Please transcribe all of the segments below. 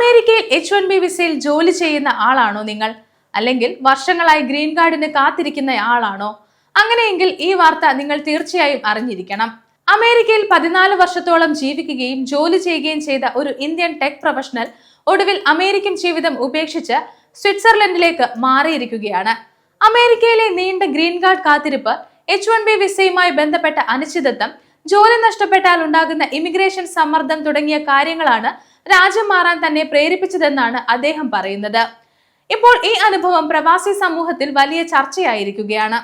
അമേരിക്കയിൽ H1B വിസയിൽ ജോലി ചെയ്യുന്ന ആളാണോ നിങ്ങൾ? അല്ലെങ്കിൽ വർഷങ്ങളായി ഗ്രീൻ കാർഡിന് കാത്തിരിക്കുന്ന ആളാണോ? അങ്ങനെയെങ്കിൽ ഈ വാർത്ത നിങ്ങൾ തീർച്ചയായും അറിഞ്ഞിരിക്കണം. അമേരിക്കയിൽ 14 വർഷത്തോളം ജീവിക്കുകയും ജോലി ചെയ്യുകയും ചെയ്ത ഒരു ഇന്ത്യൻ ടെക് പ്രൊഫഷണൽ ഒടുവിൽ അമേരിക്കൻ ജീവിതം ഉപേക്ഷിച്ച് സ്വിറ്റ്സർലൻഡിലേക്ക് മാറിയിരിക്കുകയാണ്. അമേരിക്കയിലെ നീണ്ട ഗ്രീൻ കാർഡ് കാത്തിരിപ്പ്, H1B വിസയുമായി ബന്ധപ്പെട്ട അനിശ്ചിതത്വം, ജോലി നഷ്ടപ്പെട്ടാൽ ഉണ്ടാകുന്ന ഇമിഗ്രേഷൻ സമ്മർദ്ദം തുടങ്ങിയ കാര്യങ്ങളാണ് രാജ്യം മാറാൻ തന്നെ പ്രേരിപ്പിച്ചതെന്നാണ് അദ്ദേഹം പറയുന്നത്. ഇപ്പോൾ ഈ അനുഭവം പ്രവാസി സമൂഹത്തിൽ വലിയ ചർച്ചയായിരിക്കുകയാണ്.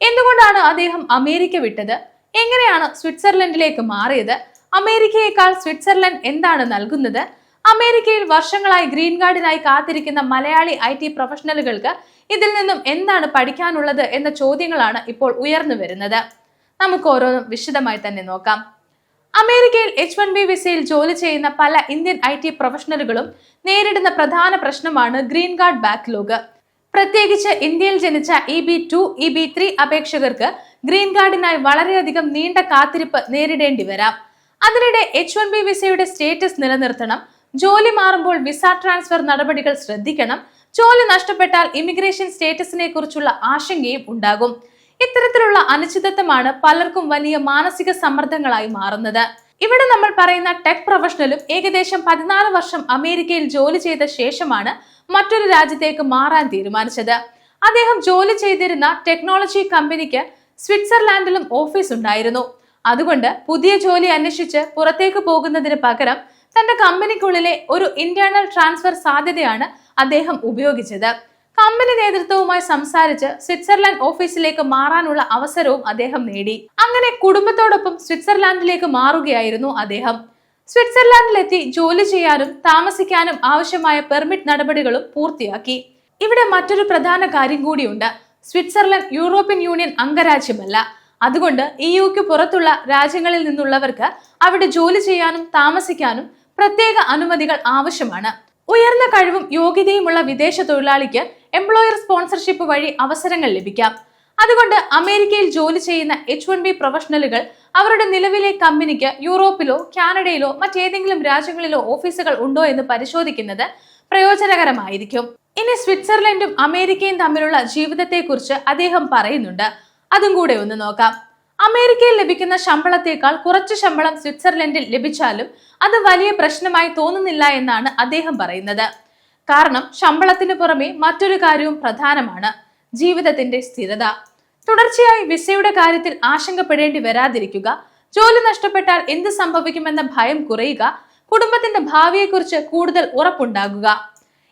എന്തുകൊണ്ടാണ് അദ്ദേഹം അമേരിക്ക വിട്ടത്? എങ്ങനെയാണ് സ്വിറ്റ്സർലൻഡിലേക്ക് മാറിയത്? അമേരിക്കയേക്കാൾ സ്വിറ്റ്സർലൻഡ് എന്താണ് നൽകുന്നത്? അമേരിക്കയിൽ വർഷങ്ങളായി ഗ്രീൻ കാർഡിനായി കാത്തിരിക്കുന്ന മലയാളി IT പ്രൊഫഷണലുകൾക്ക് ഇതിൽ നിന്നും എന്താണ് പഠിക്കാനുള്ളത് എന്ന ചോദ്യങ്ങളാണ് ഇപ്പോൾ ഉയർന്നു വരുന്നത്. നമുക്ക് ഓരോന്നും വിശദമായി തന്നെ നോക്കാം. അമേരിക്കയിൽ H1B വിസയിൽ ജോലി ചെയ്യുന്ന പല ഇന്ത്യൻ IT പ്രൊഫഷണലുകളും നേരിടുന്ന പ്രധാന പ്രശ്നമാണ് ഗ്രീൻ കാർഡ് ബാക്ക്ലോഗ്. പ്രത്യേകിച്ച് ഇന്ത്യയിൽ ജനിച്ച EB2, EB3 അപേക്ഷകർക്ക് ഗ്രീൻ കാർഡിനായി വളരെയധികം നീണ്ട കാത്തിരിപ്പ് നേരിടേണ്ടി വരാം. അതിനിടെ H1B വിസയുടെ സ്റ്റേറ്റസ് നിലനിർത്തണം, ജോലി മാറുമ്പോൾ വിസ ട്രാൻസ്ഫർ നടപടികൾ ശ്രദ്ധിക്കണം, ജോലി നഷ്ടപ്പെട്ടാൽ ഇമിഗ്രേഷൻ സ്റ്റേറ്റസിനെ കുറിച്ചുള്ള ആശങ്കയും ഉണ്ടാകും. ഇത്തരത്തിലുള്ള അനിശ്ചിതത്വമാണ് പലർക്കും വലിയ മാനസിക സമ്മർദ്ദങ്ങളായി മാറുന്നത്. ഇവിടെ നമ്മൾ പറയുന്ന ടെക് പ്രൊഫഷണലും ഏകദേശം 14 വർഷം അമേരിക്കയിൽ ജോലി ചെയ്ത ശേഷമാണ് മറ്റൊരു രാജ്യത്തേക്ക് മാറാൻ തീരുമാനിച്ചത്. അദ്ദേഹം ജോലി ചെയ്തിരുന്ന ടെക്നോളജി കമ്പനിക്ക് സ്വിറ്റ്സർലാൻഡിലും ഓഫീസ് ഉണ്ടായിരുന്നു. അതുകൊണ്ട് പുതിയ ജോലി അന്വേഷിച്ച് പുറത്തേക്ക് പോകുന്നതിന് പകരം തന്റെ കമ്പനിക്കുള്ളിലെ ഒരു ഇന്റേണൽ ട്രാൻസ്ഫർ സാധ്യതയാണ് അദ്ദേഹം ഉപയോഗിച്ചത്. കമ്പനി നേതൃത്വവുമായി സംസാരിച്ച് സ്വിറ്റ്സർലാൻഡ് ഓഫീസിലേക്ക് മാറാനുള്ള അവസരവും അദ്ദേഹം നേടി. അങ്ങനെ കുടുംബത്തോടൊപ്പം സ്വിറ്റ്സർലാൻഡിലേക്ക് മാറുകയായിരുന്നു അദ്ദേഹം. സ്വിറ്റ്സർലാൻഡിലെത്തി ജോലി ചെയ്യാനും താമസിക്കാനും ആവശ്യമായ പെർമിറ്റ് നടപടികളും പൂർത്തിയാക്കി. ഇവിടെ മറ്റൊരു പ്രധാന കാര്യം കൂടിയുണ്ട്. സ്വിറ്റ്സർലൻഡ് യൂറോപ്യൻ യൂണിയൻ അംഗരാജ്യമല്ല. അതുകൊണ്ട് EUക്ക് പുറത്തുള്ള രാജ്യങ്ങളിൽ നിന്നുള്ളവർക്ക് അവിടെ ജോലി ചെയ്യാനും താമസിക്കാനും പ്രത്യേക അനുമതികൾ ആവശ്യമാണ്. ഉയർന്ന കഴിവും യോഗ്യതയുമുള്ള വിദേശ തൊഴിലാളിക്ക് എംപ്ലോയർ സ്പോൺസർഷിപ്പ് വഴി അവസരങ്ങൾ ലഭിക്കാം. അതുകൊണ്ട് അമേരിക്കയിൽ ജോലി ചെയ്യുന്ന H1B പ്രൊഫഷണലുകൾ അവരുടെ നിലവിലെ കമ്പനിക്ക് യൂറോപ്പിലോ കാനഡയിലോ മറ്റേതെങ്കിലും രാജ്യങ്ങളിലോ ഓഫീസുകൾ ഉണ്ടോ എന്ന് പരിശോധിക്കുന്നത് പ്രയോജനകരമായിരിക്കും. ഇനി സ്വിറ്റ്സർലൻഡും അമേരിക്കയും തമ്മിലുള്ള ജീവിതത്തെക്കുറിച്ച് അദ്ദേഹം പറയുന്നുണ്ട്. അതും കൂടെ ഒന്ന് നോക്കാം. അമേരിക്കയിൽ ലഭിക്കുന്ന ശമ്പളത്തേക്കാൾ കുറച്ച് ശമ്പളം സ്വിറ്റ്സർലൻഡിൽ ലഭിച്ചാലും അത് വലിയ പ്രശ്നമായി തോന്നുന്നില്ല എന്നാണ് അദ്ദേഹം പറയുന്നത്. കാരണം ശമ്പളത്തിന് പുറമെ മറ്റൊരു കാര്യവും പ്രധാനമാണ്: ജീവിതത്തിന്റെ സ്ഥിരത. തുടർച്ചയായി വിസയുടെ കാര്യത്തിൽ ആശങ്കപ്പെടേണ്ടി വരാതിരിക്കുക, ജോലി നഷ്ടപ്പെട്ടാൽ എന്ത് സംഭവിക്കുമെന്ന ഭയം കുറയുക, കുടുംബത്തിന്റെ ഭാവിയെക്കുറിച്ച് കൂടുതൽ ഉറപ്പുണ്ടാകുക.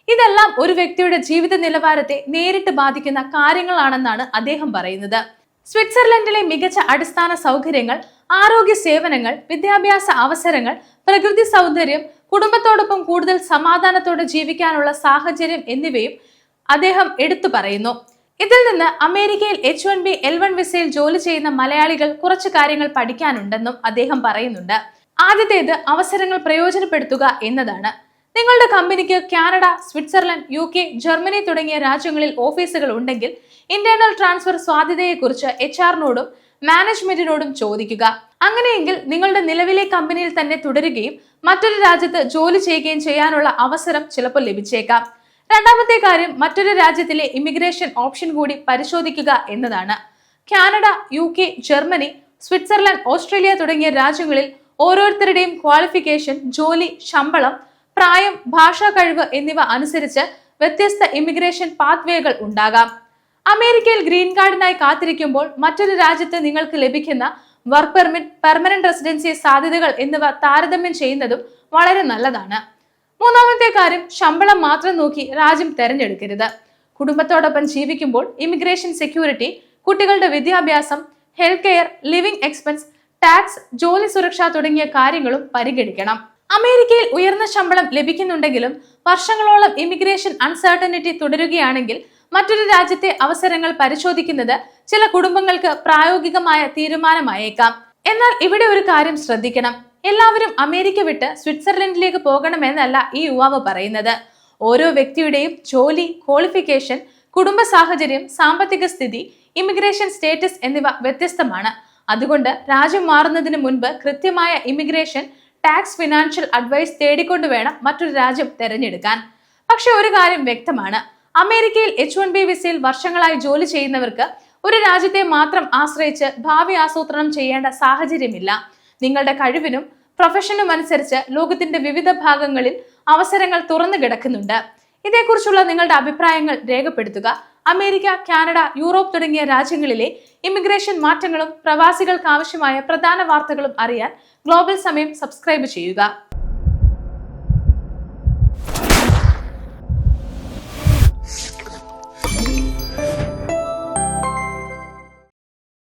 ഇതെല്ലാം ഒരു വ്യക്തിയുടെ ജീവിത നിലവാരത്തെ നേരിട്ട് ബാധിക്കുന്ന കാര്യങ്ങളാണെന്നാണ് അദ്ദേഹം പറയുന്നത്. സ്വിറ്റ്സർലൻഡിലെ മികച്ച അടിസ്ഥാന സൗകര്യങ്ങൾ, ആരോഗ്യ സേവനങ്ങൾ, വിദ്യാഭ്യാസ അവസരങ്ങൾ, പ്രകൃതി സൗന്ദര്യം, കുടുംബത്തോടൊപ്പം കൂടുതൽ സമാധാനത്തോടെ ജീവിക്കാനുള്ള സാഹചര്യം എന്നിവയും അദ്ദേഹം എടുത്തു പറയുന്നു. ഇതിൽ നിന്ന് അമേരിക്കയിൽ H1B L1 വിസയിൽ ജോലി ചെയ്യുന്ന മലയാളികൾ കുറച്ച് കാര്യങ്ങൾ പഠിക്കാനുണ്ടെന്നും അദ്ദേഹം പറയുന്നുണ്ട്. ആദ്യത്തേത് അവസരങ്ങൾ പ്രയോജനപ്പെടുത്തുക എന്നതാണ്. നിങ്ങളുടെ കമ്പനിക്ക് കാനഡ, സ്വിറ്റ്സർലൻഡ്, UK, ജർമ്മനി തുടങ്ങിയ രാജ്യങ്ങളിൽ ഓഫീസുകൾ ഉണ്ടെങ്കിൽ ഇന്റേണൽ ട്രാൻസ്ഫർ സാധ്യതയെക്കുറിച്ച് HR-നോടും മാനേജ്മെന്റിനോടും ചോദിക്കുക. അങ്ങനെയെങ്കിൽ നിങ്ങളുടെ നിലവിലെ കമ്പനിയിൽ തന്നെ തുടരുകയും മറ്റൊരു രാജ്യത്ത് ജോലി ചെയ്യുകയും ചെയ്യാനുള്ള അവസരം ചിലപ്പോൾ ലഭിച്ചേക്കാം. രണ്ടാമത്തെ കാര്യം മറ്റൊരു രാജ്യത്തിലെ ഇമിഗ്രേഷൻ ഓപ്ഷൻ കൂടി പരിശോധിക്കുക എന്നതാണ്. Canada, UK, Germany, Switzerland, Australia തുടങ്ങിയ രാജ്യങ്ങളിൽ ഓരോരുത്തരുടെയും ക്വാളിഫിക്കേഷൻ, ജോലി, ശമ്പളം, പ്രായം, ഭാഷാ കഴിവ് എന്നിവ അനുസരിച്ച് വ്യത്യസ്ത ഇമിഗ്രേഷൻ പാത്വേകൾ ഉണ്ടാകാം. അമേരിക്കയിൽ ഗ്രീൻ കാർഡിനായി കാത്തിരിക്കുമ്പോൾ മറ്റൊരു രാജ്യത്ത് നിങ്ങൾക്ക് ലഭിക്കുന്ന വർക്ക് പെർമിറ്റ്, പെർമനന്റ് റെസിഡൻസി സാധ്യതകൾ എന്നിവ താരതമ്യം ചെയ്യുന്നതും വളരെ നല്ലതാണ്. മൂന്നാമത്തെ കാര്യം, ശമ്പളം മാത്രം നോക്കി രാജ്യം തെരഞ്ഞെടുക്കരുത്. കുടുംബത്തോടൊപ്പം ജീവിക്കുമ്പോൾ ഇമിഗ്രേഷൻ സെക്യൂരിറ്റി, കുട്ടികളുടെ വിദ്യാഭ്യാസം, health care, living expense, tax, ജോലി സുരക്ഷ തുടങ്ങിയ കാര്യങ്ങളും പരിഗണിക്കണം. അമേരിക്കയിൽ ഉയർന്ന ശമ്പളം ലഭിക്കുന്നുണ്ടെങ്കിലും വർഷങ്ങളോളം ഇമിഗ്രേഷൻ അൺസർട്ടനിറ്റി തുടരുകയാണെങ്കിൽ മറ്റൊരു രാജ്യത്തെ അവസരങ്ങൾ പരിശോധിക്കുന്നത് ചില കുടുംബങ്ങൾക്ക് പ്രായോഗികമായ തീരുമാനമായേക്കാം. എന്നാൽ ഇവിടെ ഒരു കാര്യം ശ്രദ്ധിക്കണം. എല്ലാവരും അമേരിക്ക വിട്ട് സ്വിറ്റ്സർലൻഡിലേക്ക് പോകണമെന്നല്ല ഈ യുവാവ് പറയുന്നത്. ഓരോ വ്യക്തിയുടെയും ജോലി, ക്വാളിഫിക്കേഷൻ, കുടുംബ സാഹചര്യം, സാമ്പത്തിക സ്ഥിതി, ഇമിഗ്രേഷൻ സ്റ്റേറ്റസ് എന്നിവ വ്യത്യസ്തമാണ്. അതുകൊണ്ട് രാജ്യം മാറുന്നതിന് മുൻപ് കൃത്യമായ ഇമിഗ്രേഷൻ, ടാക്സ് ഫിനാൻഷ്യൽ അഡ്വൈസ് തേടിക്കൊണ്ട് വേണം മറ്റൊരു രാജ്യം തിരഞ്ഞെടുക്കാൻ. പക്ഷെ ഒരു കാര്യം വ്യക്തമാണ്, അമേരിക്കയിൽ H1B വിസയിൽ വർഷങ്ങളായി ജോലി ചെയ്യുന്നവർക്ക് ഒരു രാജ്യത്തെ മാത്രം ആശ്രയിച്ച് ഭാവി ആസൂത്രണം ചെയ്യേണ്ട സാഹചര്യമില്ല. നിങ്ങളുടെ കഴിവിനും പ്രൊഫഷനും അനുസരിച്ച് ലോകത്തിന്റെ വിവിധ ഭാഗങ്ങളിൽ അവസരങ്ങൾ തുറന്നു കിടക്കുന്നുണ്ട്. ഇതേക്കുറിച്ചുള്ള നിങ്ങളുടെ അഭിപ്രായങ്ങൾ രേഖപ്പെടുത്തുക. അമേരിക്ക, കാനഡ, യൂറോപ്പ് തുടങ്ങിയ രാജ്യങ്ങളിലെ ഇമിഗ്രേഷൻ മാറ്റങ്ങളും പ്രവാസികൾക്ക് ആവശ്യമായ പ്രധാന വാർത്തകളും അറിയാൻ ഗ്ലോബൽ സമയം സബ്സ്ക്രൈബ് ചെയ്യുക.